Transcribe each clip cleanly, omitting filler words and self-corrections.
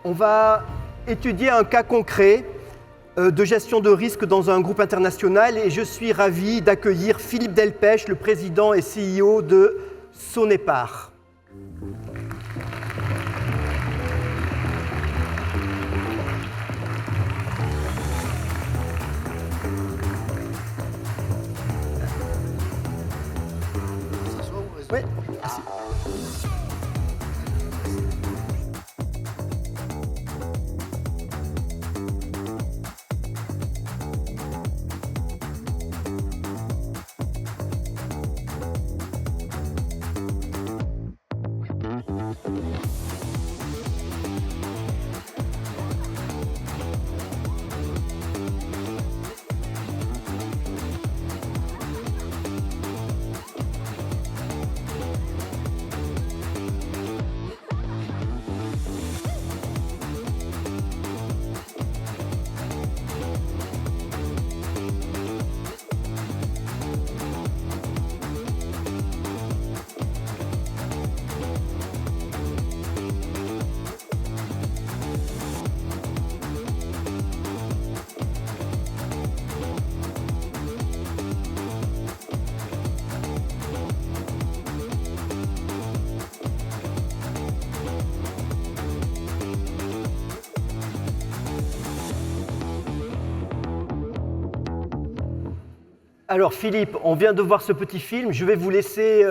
On va étudier un cas concret de gestion de risque dans un groupe international et je suis ravi d'accueillir Philippe Delpech, le président et CEO de Sonepar. Oui, merci. Alors Philippe, on vient de voir ce petit film. Je vais vous laisser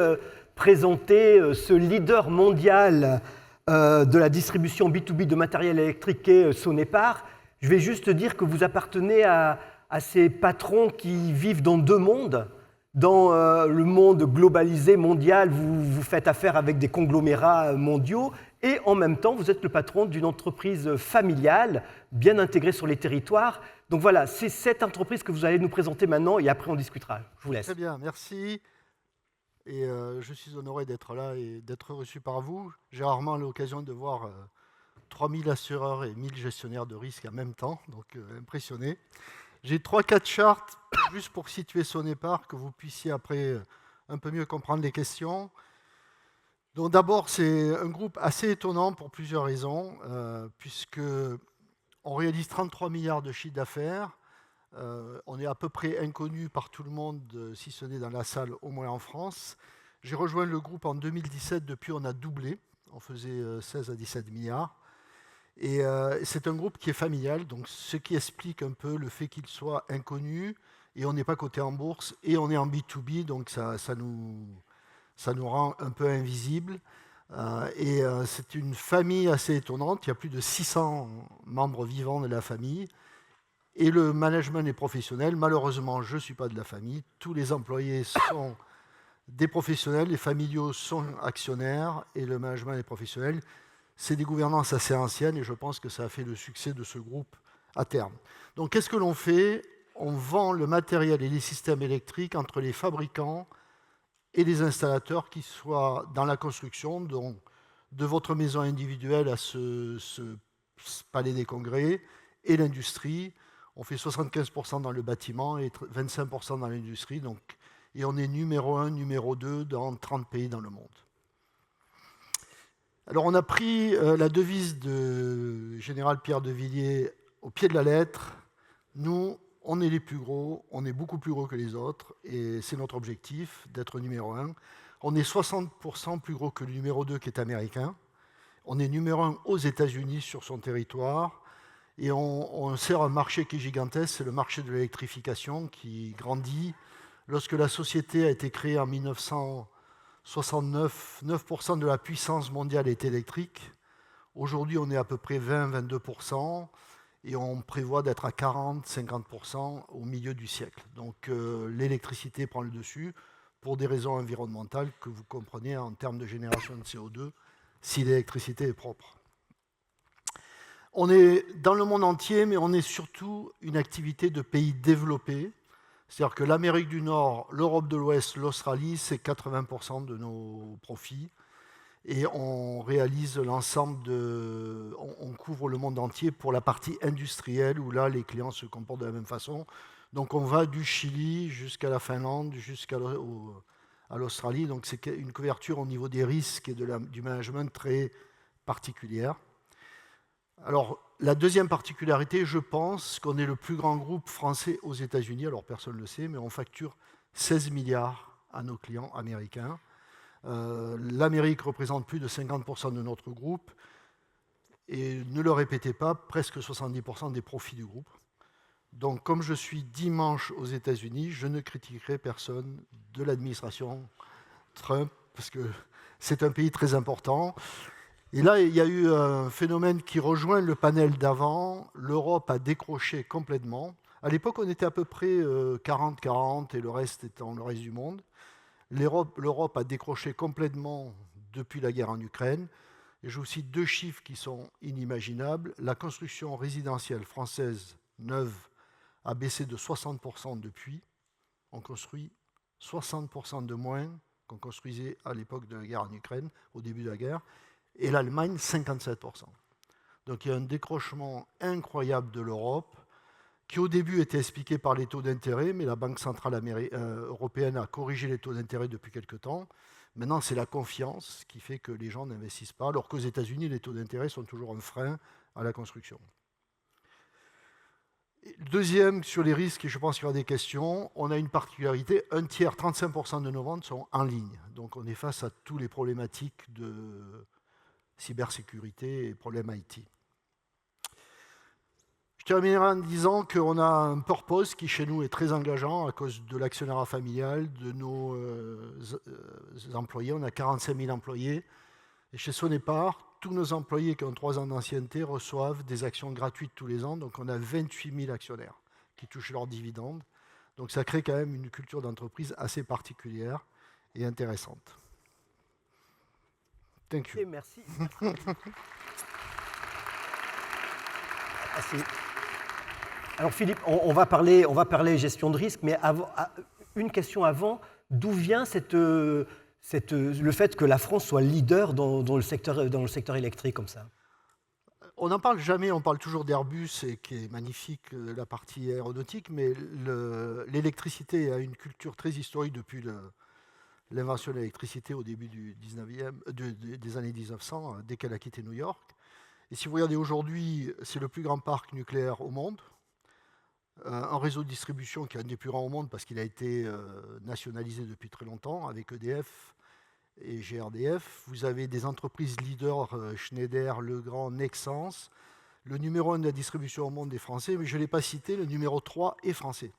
présenter ce leader mondial de la distribution B2B de matériel électrique qu'est Sonepar. Je vais juste dire que vous appartenez à ces patrons qui vivent dans deux mondes. Dans le monde globalisé, mondial, vous faites affaire avec des conglomérats mondiaux et en même temps, vous êtes le patron d'une entreprise familiale bien intégrée sur les territoires. Donc voilà, c'est cette entreprise que vous allez nous présenter maintenant et après on discutera. Je vous laisse. Très bien, merci. Et je suis honoré d'être là et d'être reçu par vous. J'ai rarement l'occasion de voir 3000 assureurs et 1000 gestionnaires de risques en même temps, donc impressionné. J'ai 3-4 chartes juste pour situer Sonepar, que vous puissiez après un peu mieux comprendre les questions. Donc d'abord, c'est un groupe assez étonnant pour plusieurs raisons, puisque on réalise 33 milliards de chiffre d'affaires. On est à peu près inconnu par tout le monde, si ce n'est dans la salle, au moins en France. J'ai rejoint le groupe en 2017, depuis on a doublé, on faisait 16 à 17 milliards. Et c'est un groupe qui est familial, donc ce qui explique un peu le fait qu'il soit inconnu, et on n'est pas coté en bourse, et on est en B2B, donc ça nous rend un peu invisibles. C'est une famille assez étonnante, il y a plus de 600 membres vivants de la famille, et le management est professionnel. Malheureusement, je ne suis pas de la famille, tous les employés sont des professionnels, les familiaux sont actionnaires, et le management est professionnel. C'est des gouvernances assez anciennes et je pense que ça a fait le succès de ce groupe à terme. Donc qu'est-ce que l'on fait? On vend le matériel et les systèmes électriques entre les fabricants et les installateurs qui soient dans la construction, donc de votre maison individuelle à ce palais des congrès, et l'industrie. On fait 75% dans le bâtiment et 25% dans l'industrie. Et on est numéro 1, numéro 2 dans 30 pays dans le monde. Alors on a pris la devise de Général Pierre de Villiers au pied de la lettre. Nous, on est les plus gros, on est beaucoup plus gros que les autres, et c'est notre objectif d'être numéro 1. On est 60% plus gros que le numéro 2 qui est américain. On est numéro 1 aux États-Unis sur son territoire, et on sert un marché qui est gigantesque, c'est le marché de l'électrification qui grandit. Lorsque la société a été créée en 1969, 9% de la puissance mondiale est électrique. Aujourd'hui, on est à peu près 20-22%. Et on prévoit d'être à 40-50% au milieu du siècle. Donc l'électricité prend le dessus pour des raisons environnementales que vous comprenez en termes de génération de CO2, si l'électricité est propre. On est dans le monde entier, mais on est surtout une activité de pays développés. C'est-à-dire que l'Amérique du Nord, l'Europe de l'Ouest, l'Australie, c'est 80% de nos profits. Et on réalise l'ensemble on couvre le monde entier pour la partie industrielle, où là, les clients se comportent de la même façon. Donc on va du Chili jusqu'à la Finlande, jusqu'à l'Australie. Donc c'est une couverture au niveau des risques et du management très particulière. Alors, la deuxième particularité, je pense qu'on est le plus grand groupe français aux États-Unis. Alors, personne ne le sait, mais on facture 16 milliards à nos clients américains. L'Amérique représente plus de 50% de notre groupe. Et ne le répétez pas, presque 70% des profits du groupe. Donc, comme je suis dimanche aux États-Unis, je ne critiquerai personne de l'administration Trump, parce que c'est un pays très important. Et là, il y a eu un phénomène qui rejoint le panel d'avant. L'Europe a décroché complètement. À l'époque, on était à peu près 40-40 et le reste étant le reste du monde. L'Europe a décroché complètement depuis la guerre en Ukraine. Et je vous cite deux chiffres qui sont inimaginables. La construction résidentielle française neuve a baissé de 60% depuis. On construit 60% de moins qu'on construisait à l'époque de la guerre en Ukraine, au début de la guerre. Et l'Allemagne, 57%. Donc il y a un décrochement incroyable de l'Europe, qui au début était expliqué par les taux d'intérêt, mais la Banque centrale européenne a corrigé les taux d'intérêt depuis quelque temps. Maintenant, c'est la confiance qui fait que les gens n'investissent pas, alors qu'aux États-Unis, les taux d'intérêt sont toujours un frein à la construction. Deuxième, sur les risques, et je pense qu'il y aura des questions, on a une particularité, un tiers, 35% de nos ventes sont en ligne. Donc on est face à tous les problématiques de cybersécurité et problèmes IT. Je terminerai en disant qu'on a un purpose qui chez nous est très engageant à cause de l'actionnariat familial, de nos employés. On a 45 000 employés. Et chez Sonepar, tous nos employés qui ont 3 ans d'ancienneté reçoivent des actions gratuites tous les ans. Donc on a 28 000 actionnaires qui touchent leurs dividendes. Donc ça crée quand même une culture d'entreprise assez particulière et intéressante. Thank you. Et merci. Alors Philippe, on va parler gestion de risque, mais une question avant, d'où vient le fait que la France soit leader dans le secteur électrique comme ça? On n'en parle jamais, on parle toujours d'Airbus, et qui est magnifique, la partie aéronautique, mais l'électricité a une culture très historique depuis l'invention de l'électricité au début des années 1900, dès qu'elle a quitté New York. Et si vous regardez aujourd'hui, c'est le plus grand parc nucléaire au monde. Un réseau de distribution qui est un des plus grands au monde parce qu'il a été nationalisé depuis très longtemps avec EDF et GRDF. Vous avez des entreprises leaders, Schneider, Legrand, Nexans. Le numéro 1 de la distribution au monde est français, mais je ne l'ai pas cité, le numéro 3 est français.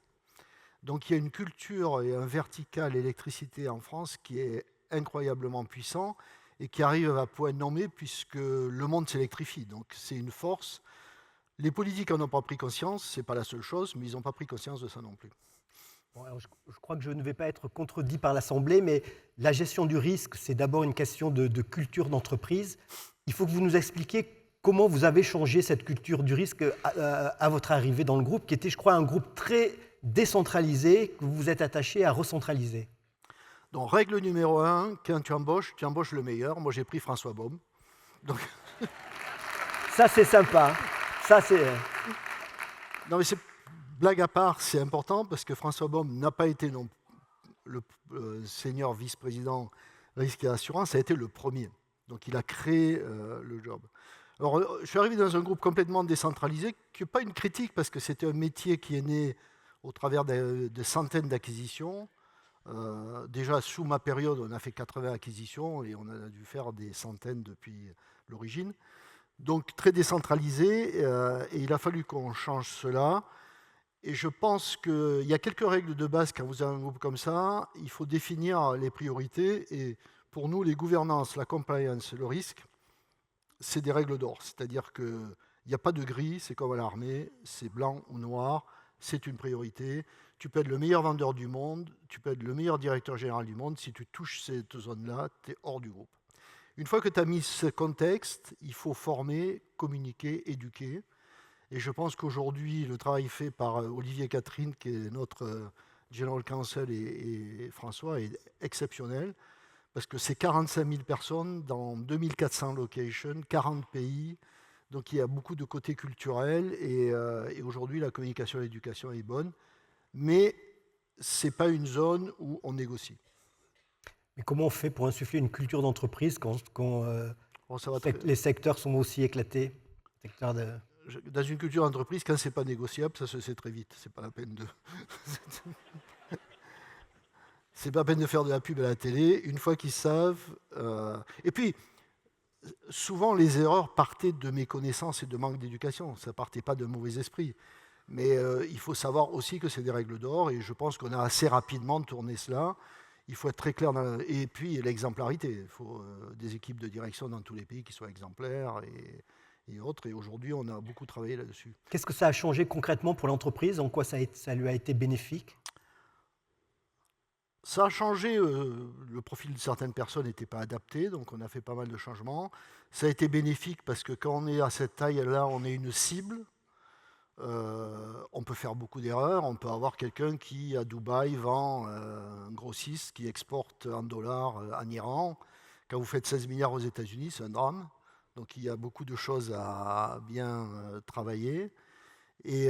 Donc il y a une culture et un vertical électricité en France qui est incroyablement puissant et qui arrive à point nommé puisque le monde s'électrifie. Donc c'est une force. Les politiques n'en ont pas pris conscience, ce n'est pas la seule chose, mais ils n'ont pas pris conscience de ça non plus. Bon, alors je crois que je ne vais pas être contredit par l'Assemblée, mais la gestion du risque, c'est d'abord une question de culture d'entreprise. Il faut que vous nous expliquiez comment vous avez changé cette culture du risque à votre arrivée dans le groupe, qui était, je crois, un groupe très décentralisé, que vous vous êtes attaché à recentraliser. Donc, règle numéro 1, quand tu embauches le meilleur. Moi, j'ai pris François Baume. Donc... Ça, c'est sympa. Ça, c'est... Non, mais blague à part, c'est important parce que François Baume n'a pas été le senior vice-président risque et assurance, ça a été le premier. Donc il a créé le job. Alors, je suis arrivé dans un groupe complètement décentralisé, qui n'est pas une critique parce que c'était un métier qui est né au travers de centaines d'acquisitions. Déjà, sous ma période, on a fait 80 acquisitions et on a dû faire des centaines depuis l'origine. Donc très décentralisé, et il a fallu qu'on change cela. Et je pense qu'il y a quelques règles de base quand vous avez un groupe comme ça. Il faut définir les priorités. Et pour nous, les gouvernances, la compliance, le risque, c'est des règles d'or. C'est-à-dire qu'il n'y a pas de gris, c'est comme à l'armée, c'est blanc ou noir, c'est une priorité. Tu peux être le meilleur vendeur du monde, tu peux être le meilleur directeur général du monde. Si tu touches cette zone-là, tu es hors du groupe. Une fois que tu as mis ce contexte, il faut former, communiquer, éduquer. Et je pense qu'aujourd'hui, le travail fait par Olivier Catherine, qui est notre General Counsel, et François, est exceptionnel. Parce que c'est 45 000 personnes dans 2400 locations, 40 pays. Donc il y a beaucoup de côté culturel. Et aujourd'hui, la communication et l'éducation est bonne. Mais ce n'est pas une zone où on négocie. Mais comment on fait pour insuffler une culture d'entreprise quand les secteurs sont aussi éclatés? Secteur de... Dans une culture d'entreprise, quand c'est pas négociable, ça se sait très vite. C'est pas la peine de. C'est pas la peine de faire de la pub à la télé. Une fois qu'ils savent. Et puis, souvent, les erreurs partaient de méconnaissance et de manque d'éducation. Ça partait pas de mauvais esprit. Mais il faut savoir aussi que c'est des règles d'or. Et je pense qu'on a assez rapidement tourné cela. Il faut être très clair. Et puis, l'exemplarité. Il faut des équipes de direction dans tous les pays qui soient exemplaires. Et autres. Et aujourd'hui, on a beaucoup travaillé là-dessus. Qu'est-ce que ça a changé concrètement pour l'entreprise? En quoi ça lui a été bénéfique? Ça a changé, le profil de certaines personnes n'était pas adapté, donc on a fait pas mal de changements. Ça a été bénéfique parce que quand on est à cette taille-là, on est une cible. On peut faire beaucoup d'erreurs. On peut avoir quelqu'un qui, à Dubaï, vend un grossiste qui exporte en dollars en Iran. Quand vous faites 16 milliards aux États-Unis, c'est un drame. Donc il y a beaucoup de choses à bien travailler. Et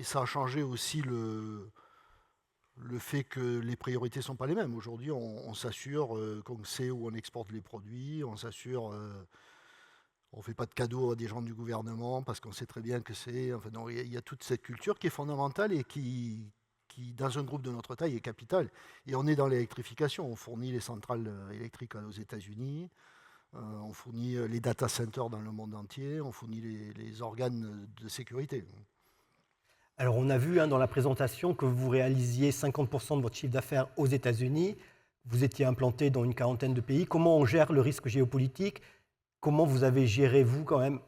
ça a changé aussi le fait que les priorités ne sont pas les mêmes. Aujourd'hui, on s'assure qu'on sait où on exporte les produits, on s'assure, on ne fait pas de cadeaux à des gens du gouvernement parce qu'on sait très bien que c'est... Enfin, il y a toute cette culture qui est fondamentale et qui, dans un groupe de notre taille, est capitale. Et on est dans l'électrification. On fournit les centrales électriques aux États-Unis, on fournit les data centers dans le monde entier, on fournit les organes de sécurité. Alors, on a vu dans la présentation que vous réalisiez 50% de votre chiffre d'affaires aux États-Unis. Vous étiez implanté dans une quarantaine de pays. Comment on gère le risque géopolitique? Comment vous avez géré, vous, quand même,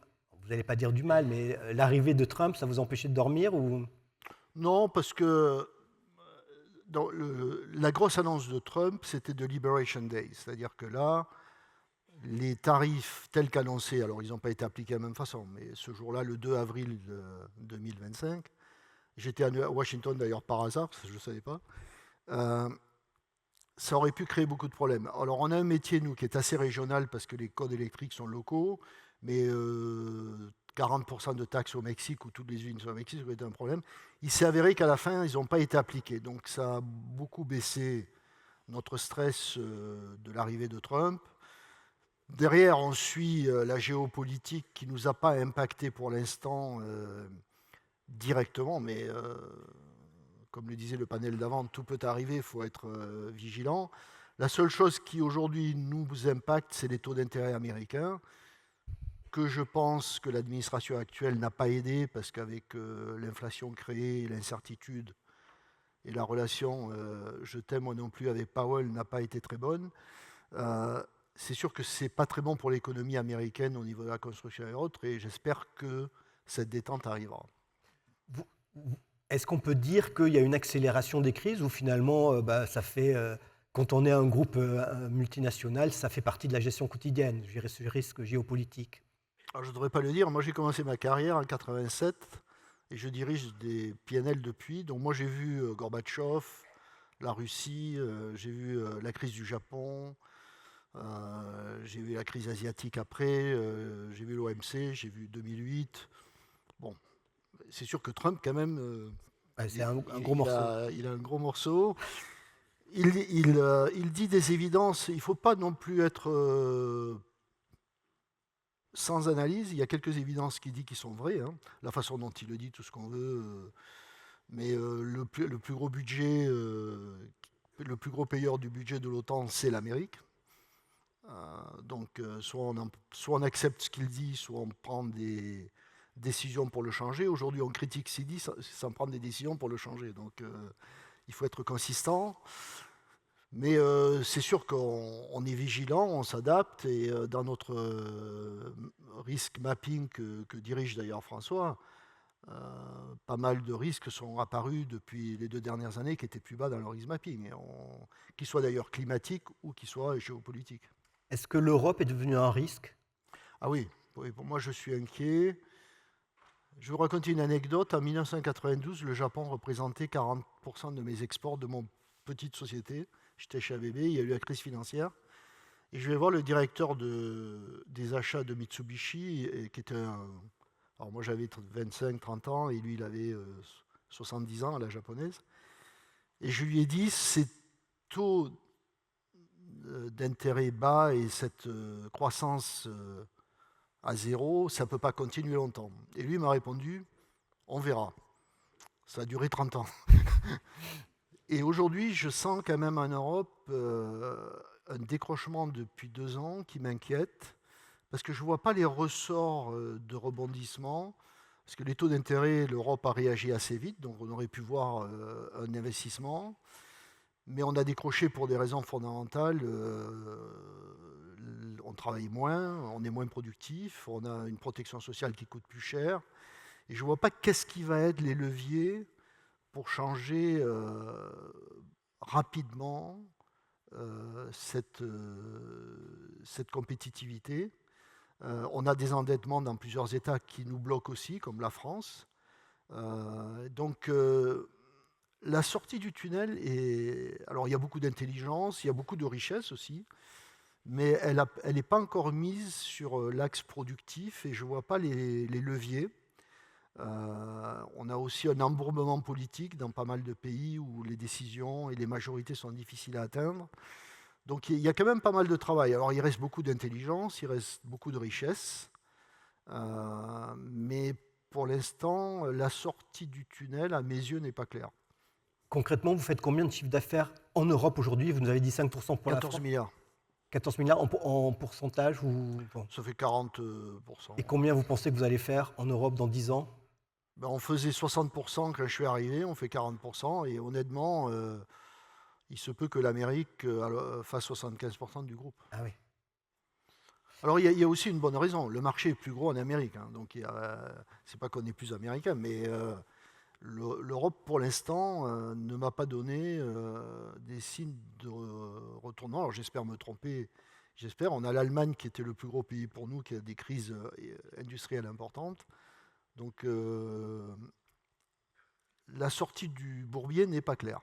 vous n'allez pas dire du mal, mais l'arrivée de Trump, ça vous empêchait de dormir ou... Non, parce que dans la grosse annonce de Trump, c'était de Liberation Day. C'est-à-dire que là, les tarifs tels qu'annoncés, alors ils n'ont pas été appliqués de la même façon, mais ce jour-là, le 2 avril 2025, j'étais à Washington d'ailleurs par hasard, parce que je ne le savais pas, ça aurait pu créer beaucoup de problèmes. Alors on a un métier, nous, qui est assez régional parce que les codes électriques sont locaux, mais 40% de taxes au Mexique ou toutes les usines sont au Mexique, ça aurait été un problème. Il s'est avéré qu'à la fin, ils n'ont pas été appliqués. Donc ça a beaucoup baissé notre stress de l'arrivée de Trump. Derrière, on suit la géopolitique qui ne nous a pas impacté pour l'instant directement, mais comme le disait le panel d'avant, tout peut arriver, il faut être vigilant. La seule chose qui aujourd'hui nous impacte, c'est les taux d'intérêt américains, que je pense que l'administration actuelle n'a pas aidé, parce qu'avec l'inflation créée, l'incertitude et la relation je t'aime moi non plus avec Powell n'a pas été très bonne. C'est sûr que ce n'est pas très bon pour l'économie américaine au niveau de la construction et autres, et j'espère que cette détente arrivera. Est-ce qu'on peut dire qu'il y a une accélération des crises ou finalement, ça fait, quand on est un groupe multinational, ça fait partie de la gestion quotidienne, gérer ce risque géopolitique? Alors, je ne devrais pas le dire, moi j'ai commencé ma carrière en 87 et je dirige des PNL depuis. Donc moi j'ai vu Gorbatchev, la Russie, j'ai vu la crise du Japon, j'ai vu la crise asiatique après, j'ai vu l'OMC, j'ai vu 2008. Bon, c'est sûr que Trump, quand même, c'est un gros morceau. Il a un gros morceau. Il dit des évidences. Il ne faut pas non plus être sans analyse. Il y a quelques évidences qu'il dit qui sont vraies. Hein. La façon dont il le dit, tout ce qu'on veut. Mais le plus gros budget, le plus gros payeur du budget de l'OTAN, c'est l'Amérique. Donc, soit on accepte ce qu'il dit, soit on prend des décisions pour le changer. Aujourd'hui, on critique ce qu'il dit sans prendre des décisions pour le changer. Donc, il faut être consistant. Mais c'est sûr qu'on est vigilant, on s'adapte. Et dans notre risk mapping que dirige d'ailleurs François, pas mal de risques sont apparus depuis les 2 dernières années qui étaient plus bas dans le risk mapping, qu'ils soient d'ailleurs climatiques ou qu'ils soient géopolitiques. Est-ce que l'Europe est devenue un risque? Ah oui, pour moi je suis inquiet. Je vous raconte une anecdote. En 1992, le Japon représentait 40% de mes exports de mon petite société. J'étais chez ABB, il y a eu la crise financière. Et je vais voir le directeur des achats de Mitsubishi, qui était alors moi j'avais 25-30 ans et lui il avait 70 ans à la japonaise. Et je lui ai dit, ces taux d'intérêt bas et cette croissance à zéro, ça ne peut pas continuer longtemps. Et lui m'a répondu, on verra. Ça a duré 30 ans. Et aujourd'hui, je sens quand même en Europe un décrochement depuis 2 ans qui m'inquiète, parce que je ne vois pas les ressorts de rebondissement, parce que les taux d'intérêt, l'Europe a réagi assez vite, donc on aurait pu voir un investissement, mais on a décroché pour des raisons fondamentales. On travaille moins, on est moins productif, on a une protection sociale qui coûte plus cher, et je ne vois pas qu'est-ce qui va être les leviers pour changer rapidement cette compétitivité. On a des endettements dans plusieurs États qui nous bloquent aussi, comme la France. Donc la sortie du tunnel est... Alors il y a beaucoup d'intelligence, il y a beaucoup de richesse aussi, mais elle n'est pas encore mise sur l'axe productif et je ne vois pas les leviers. On a aussi un embourbement politique dans pas mal de pays où les décisions et les majorités sont difficiles à atteindre. Donc il y a quand même pas mal de travail. Alors il reste beaucoup d'intelligence, il reste beaucoup de richesse, mais pour l'instant, la sortie du tunnel, à mes yeux, n'est pas claire. Concrètement, vous faites combien de chiffre d'affaires en Europe aujourd'hui? Vous nous avez dit 5% pour la 14 France. milliards. 14 milliards en pourcentage ou... Bon. Ça fait 40%. Et combien vous pensez que vous allez faire en Europe dans 10 ans? Ben, on faisait 60% quand je suis arrivé, on fait 40%, et honnêtement, il se peut que l'Amérique fasse 75% du groupe. Ah oui. Alors il y a aussi une bonne raison, le marché est plus gros en Amérique, hein, donc c'est pas qu'on est plus américain, mais l'Europe pour l'instant ne m'a pas donné des signes de retournement. Alors j'espère me tromper, on a l'Allemagne qui était le plus gros pays pour nous, qui a des crises industrielles importantes, donc la sortie du bourbier n'est pas claire.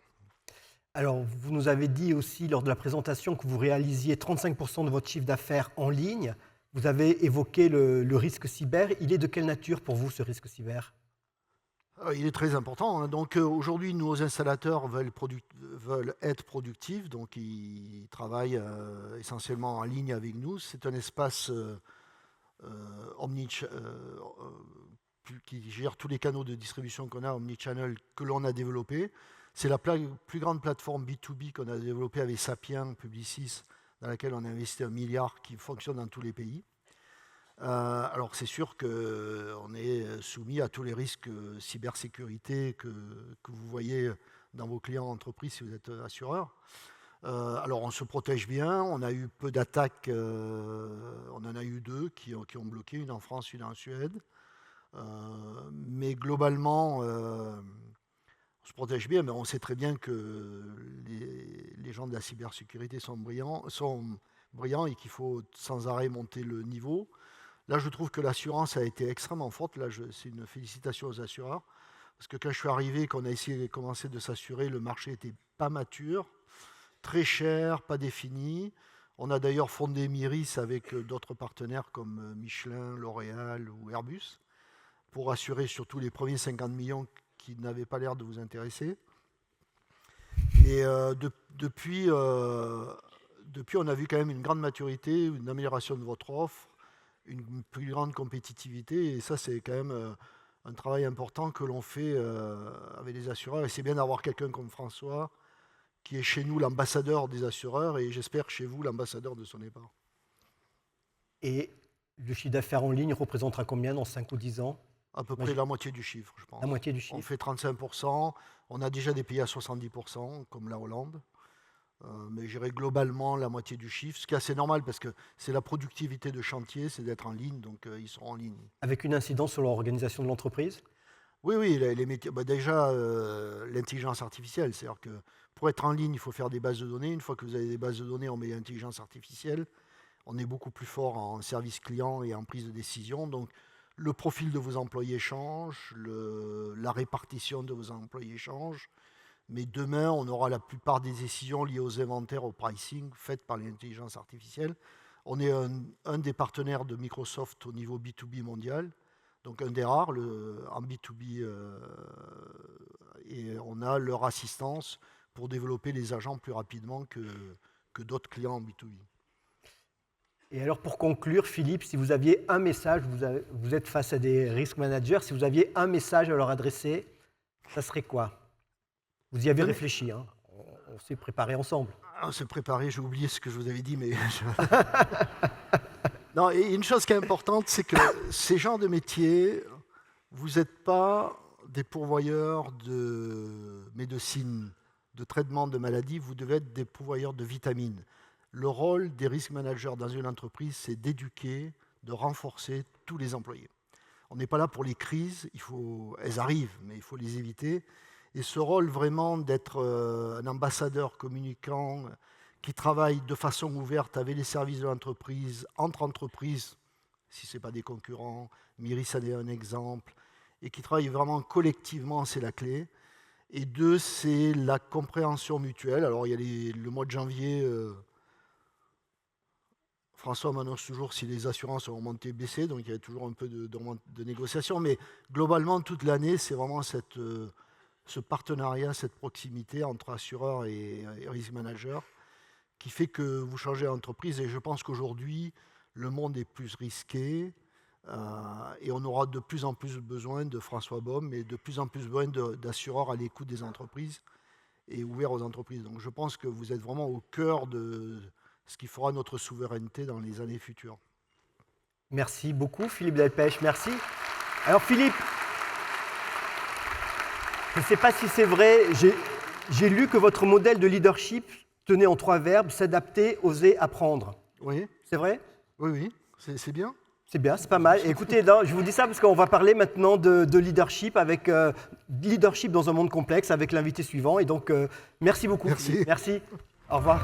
Alors, vous nous avez dit aussi lors de la présentation que vous réalisiez 35% de votre chiffre d'affaires en ligne. Vous avez évoqué le risque cyber. Il est de quelle nature pour vous, ce risque cyber? Il est très important, hein. Donc aujourd'hui, nos installateurs veulent être productifs, donc ils travaillent essentiellement en ligne avec nous. C'est un espace qui gère tous les canaux de distribution qu'on a, omnichannel, que l'on a développé. C'est la plus grande plateforme B2B qu'on a développée avec Sapient, Publicis, dans laquelle on a investi 1 milliard, qui fonctionne dans tous les pays. Alors c'est sûr qu'on est soumis à tous les risques cybersécurité que vous voyez dans vos clients entreprises si vous êtes assureur. Alors on se protège bien, on a eu peu d'attaques, on en a eu 2 qui ont bloqué, une en France, une en Suède. Mais globalement, on se protège bien, mais on sait très bien que les gens de la cybersécurité sont brillants et qu'il faut sans arrêt monter le niveau. Là, je trouve que l'assurance a été extrêmement forte. Là, c'est une félicitation aux assureurs. Parce que quand je suis arrivé, qu'on a essayé de commencer de s'assurer, le marché n'était pas mature, très cher, pas défini. On a d'ailleurs fondé Myris avec d'autres partenaires comme Michelin, L'Oréal ou Airbus pour assurer surtout les premiers 50 millions qui n'avaient pas l'air de vous intéresser. Et depuis, on a vu quand même une grande maturité, une amélioration de votre offre, une plus grande compétitivité. Et ça, c'est quand même un travail important que l'on fait avec les assureurs. Et c'est bien d'avoir quelqu'un comme François, qui est chez nous l'ambassadeur des assureurs, et j'espère chez vous l'ambassadeur de son épargne. Et le chiffre d'affaires en ligne représentera combien dans 5 ou 10 ans? À peu près la moitié du chiffre, je pense. La moitié du chiffre. On fait 35%, on a déjà des pays à 70%, comme la Hollande. Mais j'irai globalement la moitié du chiffre, ce qui est assez normal parce que c'est la productivité de chantier, c'est d'être en ligne, donc ils seront en ligne. Avec une incidence sur l'organisation de l'entreprise? Oui, les métiers. Déjà, l'intelligence artificielle, c'est-à-dire que pour être en ligne, il faut faire des bases de données. Une fois que vous avez des bases de données, on met l'intelligence artificielle. On est beaucoup plus fort en service client et en prise de décision. Donc, le profil de vos employés change, la répartition de vos employés change. Mais demain, on aura la plupart des décisions liées aux inventaires, au pricing, faites par l'intelligence artificielle. On est un des partenaires de Microsoft au niveau B2B mondial, donc un des rares en B2B, et on a leur assistance pour développer les agents plus rapidement que d'autres clients en B2B. Et alors pour conclure, Philippe, si vous aviez un message, vous êtes face à des risk managers, si vous aviez un message à leur adresser, ça serait quoi? Vous y avez réfléchi, hein? On s'est préparé ensemble. On s'est préparé, j'ai oublié ce que je vous avais dit, mais... Non, et une chose qui est importante, c'est que ces genres de métiers, vous n'êtes pas des pourvoyeurs de médecine, de traitement de maladies, vous devez être des pourvoyeurs de vitamines. Le rôle des risk managers dans une entreprise, c'est d'éduquer, de renforcer tous les employés. On n'est pas là pour les crises, elles arrivent, mais il faut les éviter. Et ce rôle vraiment d'être un ambassadeur communicant qui travaille de façon ouverte avec les services de l'entreprise, entre entreprises, si ce n'est pas des concurrents, Myris en est un exemple, et qui travaille vraiment collectivement, c'est la clé. Et deux, c'est la compréhension mutuelle. Alors il y a le mois de janvier, François m'annonce toujours si les assurances ont monté, baissé, donc il y a toujours un peu de négociation, mais globalement, toute l'année, c'est vraiment ce partenariat, cette proximité entre assureurs et risk manager qui fait que vous changez d'entreprise. Et je pense qu'aujourd'hui, le monde est plus risqué et on aura de plus en plus besoin de François Baume et de plus en plus besoin d'assureurs à l'écoute des entreprises et ouverts aux entreprises. Donc je pense que vous êtes vraiment au cœur de ce qui fera notre souveraineté dans les années futures. Merci beaucoup, Philippe Delpech, merci. Alors Philippe, je ne sais pas si c'est vrai, j'ai lu que votre modèle de leadership tenait en 3 verbes, s'adapter, oser, apprendre. Oui. C'est vrai? Oui, c'est bien. C'est bien, c'est pas mal. Et écoutez, je vous dis ça parce qu'on va parler maintenant de leadership, avec leadership dans un monde complexe avec l'invité suivant. Et donc, merci beaucoup. Merci. Philippe. Merci. Au revoir.